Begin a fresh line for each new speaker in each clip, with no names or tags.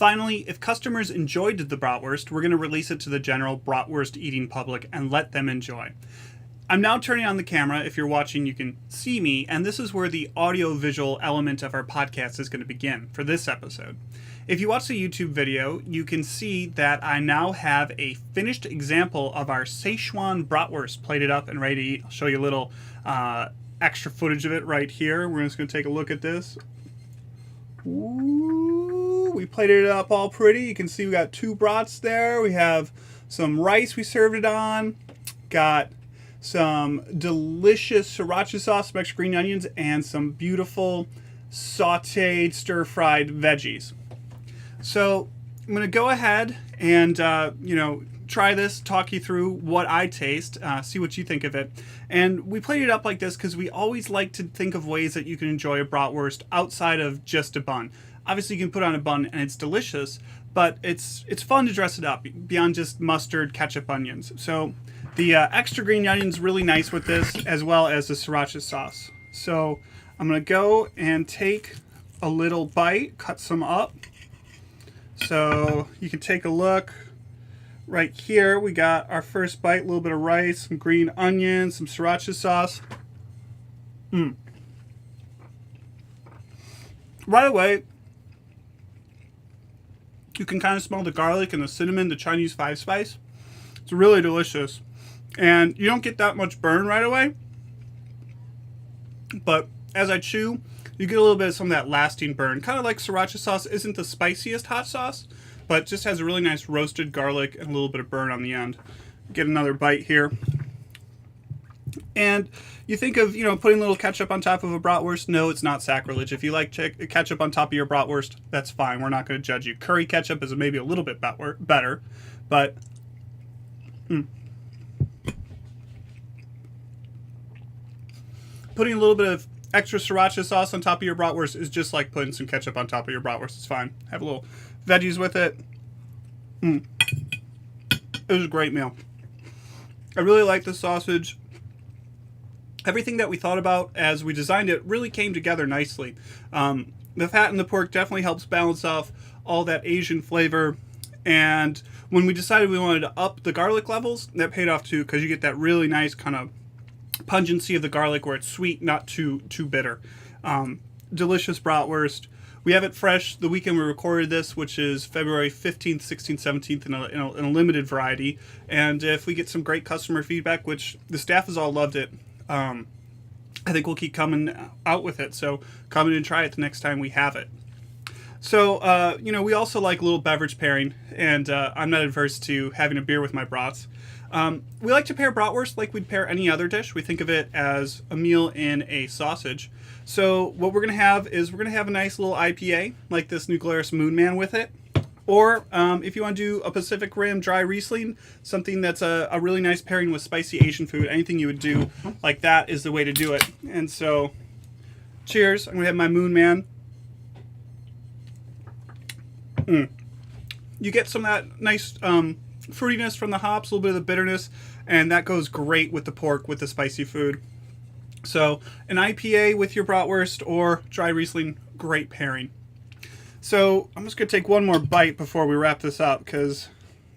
Finally, if customers enjoyed the bratwurst, we're going to release it to the general bratwurst eating public and let them enjoy. I'm now turning on the camera. If you're watching, you can see me, and this is where the audio-visual element of our podcast is going to begin for this episode. If you watch the YouTube video, you can see that I now have a finished example of our Szechwan Bratwurst plated up and ready to eat. I'll show you a little extra footage of it right here. We're just going to take a look at this. Ooh, we plated it up all pretty. You can see we got 2 brats there. We have some rice we served it on. Got some delicious sriracha sauce, some extra green onions, and some beautiful sauteed stir-fried veggies. So I'm going to go ahead and, try this, talk you through what I taste, see what you think of it. And we played it up like this because we always like to think of ways that you can enjoy a bratwurst outside of just a bun. Obviously, you can put on a bun and it's delicious, but it's fun to dress it up beyond just mustard, ketchup, onions. So the extra green onion's really nice with this, as well as the sriracha sauce. So I'm going to go and take a little bite, cut some up. So you can take a look. Right here, we got our first bite, a little bit of rice, some green onions, some sriracha sauce. Right away, you can kind of smell the garlic and the cinnamon, the Chinese 5-spice. It's really delicious. And you don't get that much burn right away. But as I chew, you get a little bit of some of that lasting burn. Kind of like sriracha sauce isn't the spiciest hot sauce, but just has a really nice roasted garlic and a little bit of burn on the end. Get another bite here. And you think of, putting a little ketchup on top of a bratwurst. No, it's not sacrilege. If you like ketchup on top of your bratwurst, that's fine. We're not going to judge you. Curry ketchup is maybe a little bit better, but putting a little bit of extra sriracha sauce on top of your bratwurst is just like putting some ketchup on top of your bratwurst. It's fine. Have a little veggies with it. It was a great meal. I really like the sausage. Everything that we thought about as we designed it really came together nicely. The fat in the pork definitely helps balance off all that Asian flavor. And when we decided we wanted to up the garlic levels, that paid off too, because you get that really nice kind of pungency of the garlic where it's sweet, not too bitter. Delicious bratwurst. We have it fresh the weekend we recorded this, which is February 15th, 16th, 17th in a limited variety. And if we get some great customer feedback, which the staff has all loved it, I think we'll keep coming out with it. So come in and try it the next time we have it. So, we also like a little beverage pairing, and I'm not adverse to having a beer with my brats. We like to pair bratwurst like we'd pair any other dish. We think of it as a meal in a sausage. So what we're going to have is a nice little IPA, like this New Glarus Moon Man with it. Or if you want to do a Pacific Rim dry Riesling, something that's a really nice pairing with spicy Asian food, anything you would do like that is the way to do it. And so, cheers. I'm going to have my Moon Man. You get some of that nice fruitiness from the hops, a little bit of the bitterness, and that goes great with the pork, with the spicy food. So an IPA with your bratwurst or dry Riesling, great pairing. So I'm just going to take one more bite before we wrap this up because,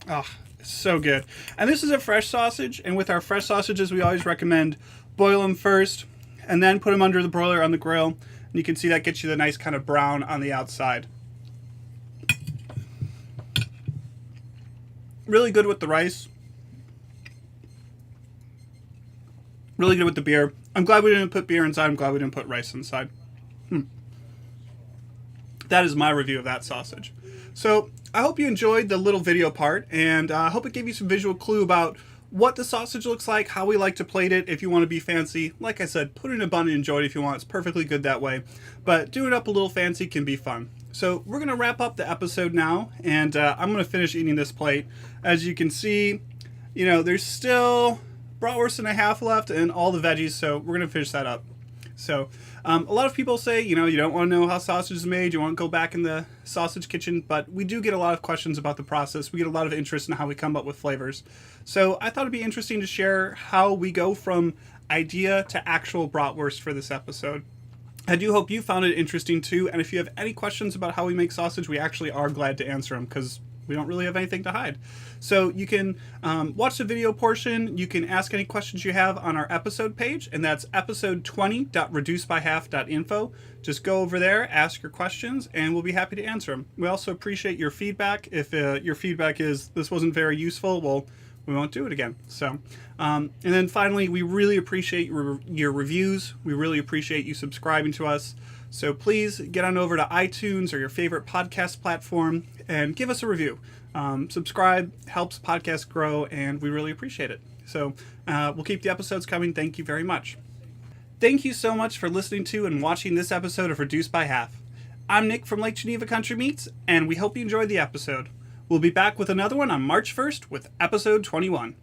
it's so good. And this is a fresh sausage, and with our fresh sausages, we always recommend boil them first and then put them under the broiler on the grill. And you can see that gets you the nice kind of brown on the outside. Really good with the rice. Really good with the beer. I'm glad we didn't put beer inside. I'm glad we didn't put rice inside. That is my review of that sausage. So I hope you enjoyed the little video part, and I hope it gave you some visual clue about what the sausage looks like, how we like to plate it if you want to be fancy. Like I said, put it in a bun and enjoy it if you want. It's perfectly good that way. But doing it up a little fancy can be fun. So we're going to wrap up the episode now, and I'm going to finish eating this plate. As you can see, there's still bratwurst and a half left and all the veggies, so we're going to finish that up. So a lot of people say, you don't want to know how sausage is made, you want to go back in the sausage kitchen, but we do get a lot of questions about the process. We get a lot of interest in how we come up with flavors. So I thought it'd be interesting to share how we go from idea to actual bratwurst for this episode. I do hope you found it interesting too, and if you have any questions about how we make sausage, we actually are glad to answer them because we don't really have anything to hide. So you can watch the video portion, you can ask any questions you have on our episode page, and that's episode 20.reducebyhalf.info. Just go over there, ask your questions, and we'll be happy to answer them. We also appreciate your feedback. If your feedback is, this wasn't very useful, well, we won't do it again. So, and then finally, we really appreciate your reviews. We really appreciate you subscribing to us. So please get on over to iTunes or your favorite podcast platform and give us a review. Subscribe, helps podcasts grow, and we really appreciate it. So we'll keep the episodes coming. Thank you very much. Thank you so much for listening to and watching this episode of Reduced by Half. I'm Nick from Lake Geneva Country Meats, and we hope you enjoyed the episode. We'll be back with another one on March 1st with episode 21.